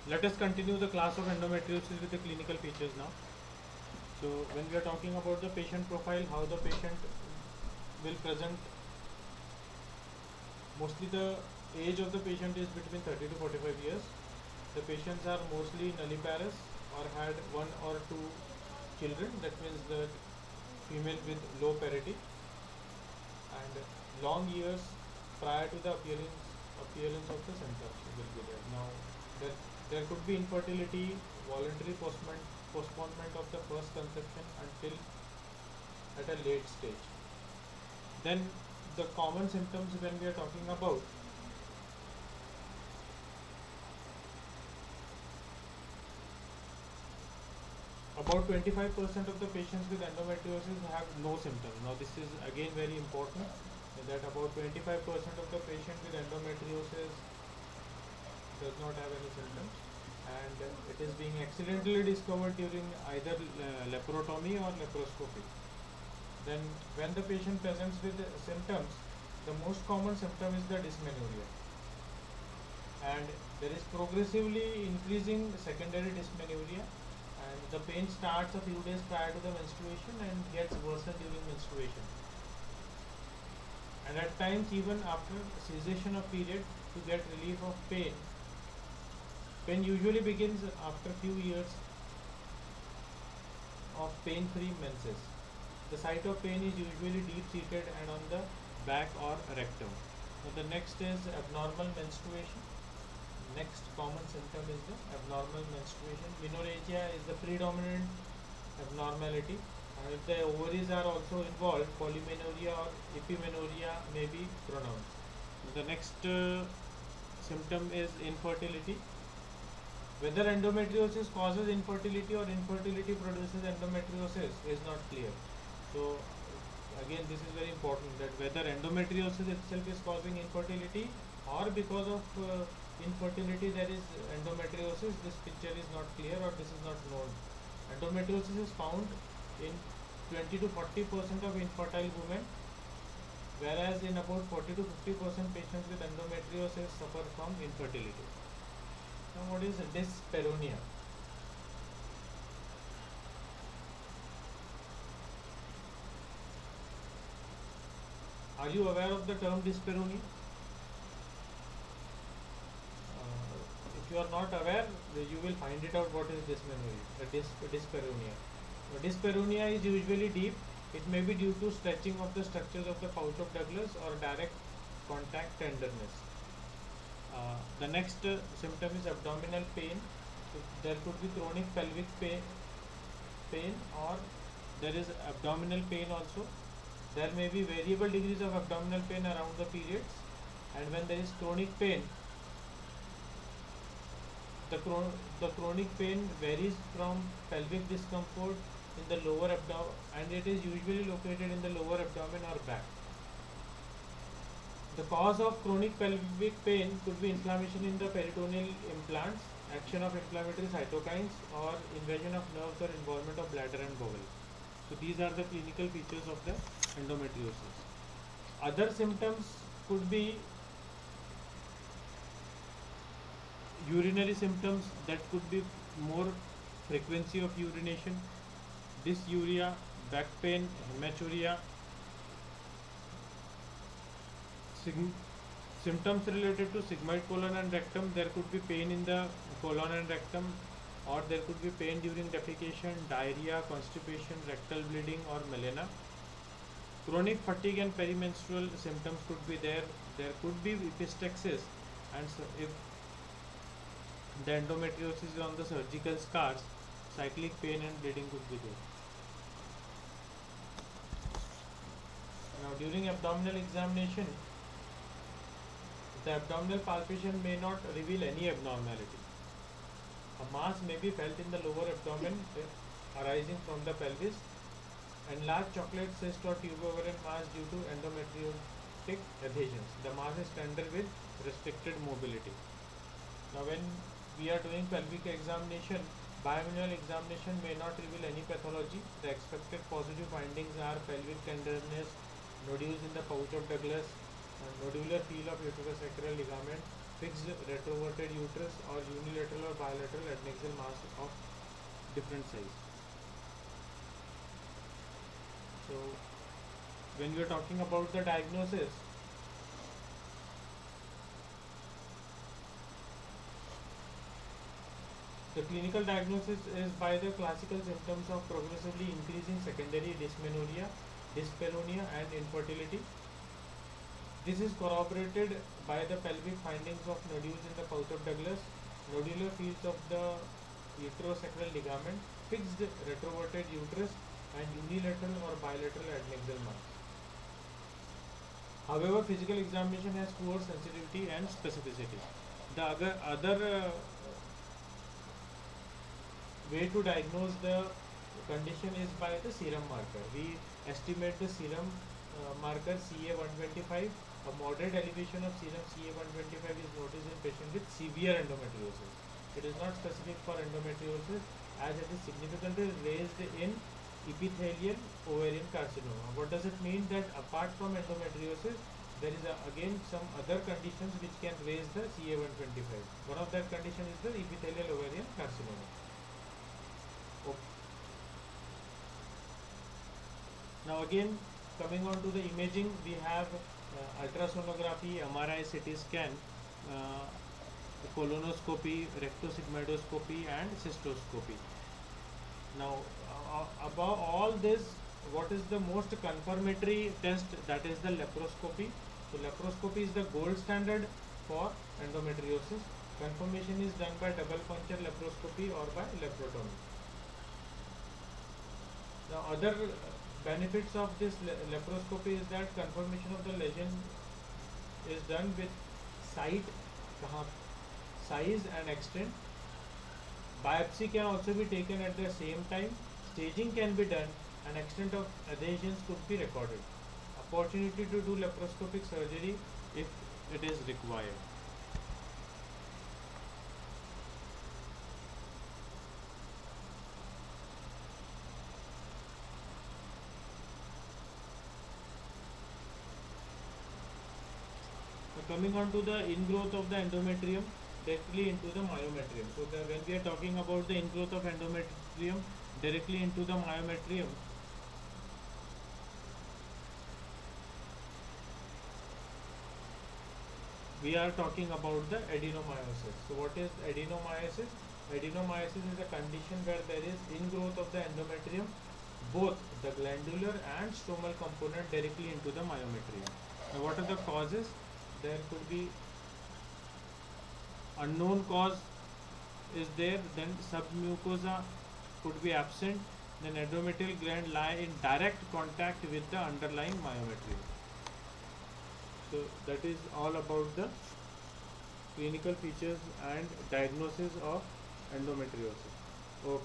Let us continue the class of endometriosis with the clinical features now. So when we are talking about the patient profile, how the patient will present, mostly the age of the patient is between 30 to 45 years. The patients are mostly nulliparous or had one or two children, that means the female with low parity, and long years prior to the appearance of the symptoms will be there. Now there could be infertility, voluntary postponement of the first conception until at a late stage. Then the common symptoms when we are talking about about 25% of the patients with endometriosis have no symptoms. Now this is again very important, that about 25% of the patient with endometriosis does not have any symptoms, and it is being accidentally discovered during either laparotomy or laparoscopy. Then when the patient presents with symptoms, the most common symptom is the dysmenorrhea, and there is progressively increasing secondary dysmenorrhea, and the pain starts a few days prior to the menstruation and gets worsened during menstruation, and at times even after cessation of period to get relief of pain. Pain usually begins after few years of pain-free menses. The site of pain is usually deep-seated and on the back or rectum. Now the next is abnormal menstruation. Next common symptom is the abnormal menstruation. Menorrhagia is the predominant abnormality. If the ovaries are also involved, polymenorrhea or epimenorrhea may be pronounced. The next symptom is infertility. Whether endometriosis causes infertility or infertility produces endometriosis is not clear. So again, this is very important, that whether endometriosis itself is causing infertility or because of infertility there is endometriosis, this picture is not clear or this is not known. Endometriosis is found in 20 to 40% of infertile women, whereas in about 40 to 50% patients with endometriosis suffer from infertility. Now what is dyspareunia? Are you aware of the term dyspareunia? If you are not aware, you will find it out what is dyspareunia. Dyspareunia is usually deep. It may be due to stretching of the structures of the pouch of Douglas or direct contact tenderness. The next symptom is abdominal pain. So there could be chronic pelvic pain, or there is abdominal pain also. There may be variable degrees of abdominal pain around the periods, and when there is chronic pain, the chronic pain varies from pelvic discomfort in the lower abdomen, and it is usually located in the lower abdomen or back. The cause of chronic pelvic pain could be inflammation in the peritoneal implants, action of inflammatory cytokines, or invasion of nerves or involvement of bladder and bowel. So these are the clinical features of the endometriosis. Other symptoms could be urinary symptoms, that could be more frequency of urination, dysuria, back pain, hematuria. Symptoms related to sigmoid colon and rectum, there could be pain in the colon and rectum, or there could be pain during defecation, diarrhea, constipation, rectal bleeding, or melena. Chronic fatigue and perimenstrual symptoms could be there. There could be epistaxis, and so if the endometriosis is on the surgical scars, cyclic pain and bleeding could be there. Now during abdominal examination, the abdominal palpation may not reveal any abnormality. A mass may be felt in the lower abdomen arising from the pelvis, and large chocolate cyst or tubular mass due to endometriotic adhesions. The mass is tender with restricted mobility. Now when we are doing pelvic examination, bimanual examination may not reveal any pathology. The expected positive findings are pelvic tenderness, nodules in the pouch of Douglas, nodular feel of uterosacral ligament, fixed retroverted uterus, or unilateral or bilateral adnexal mass of different size. So when we are talking about the diagnosis, the clinical diagnosis is by the classical symptoms of progressively increasing secondary dysmenorrhea, dyspareunia, and infertility. This is corroborated by the pelvic findings of nodules in the pouch of Douglas, nodular fields of the uterosacral ligament, fixed retroverted uterus, and unilateral or bilateral adnexal mass. However, physical examination has poor sensitivity and specificity. The other way to diagnose the condition is by the serum marker. We estimate the serum marker CA125. A moderate elevation of serum CA125 is noticed in patients with severe endometriosis. It is not specific for endometriosis, as it is significantly raised in epithelial ovarian carcinoma. What does it mean? That apart from endometriosis, there is again some other conditions which can raise the CA125. One of that condition is the epithelial ovarian carcinoma. Now again, coming on to the imaging, we have ultrasonography, MRI, CT scan, colonoscopy, rectosigmoidoscopy, and cystoscopy. Now above all this, what is the most confirmatory test? That is the laparoscopy. So laparoscopy is the gold standard for endometriosis. Confirmation is done by double puncture laparoscopy or by laparotomy. Now other benefits of this laparoscopy is that confirmation of the lesion is done with site, size and extent. Biopsy can also be taken at the same time. Staging can be done and extent of adhesions could be recorded. Opportunity to do laparoscopic surgery if it is required. Coming on to the ingrowth of the endometrium directly into the myometrium. So when we are talking about the ingrowth of endometrium directly into the myometrium, we are talking about the adenomyosis. So what is adenomyosis? Adenomyosis is a condition where there is ingrowth of the endometrium, both the glandular and stromal component directly into the myometrium. Now what are the causes? There could be unknown cause is there, then submucosa could be absent, then endometrial gland lie in direct contact with the underlying myometrium. So that is all about the clinical features and diagnosis of endometriosis. Okay.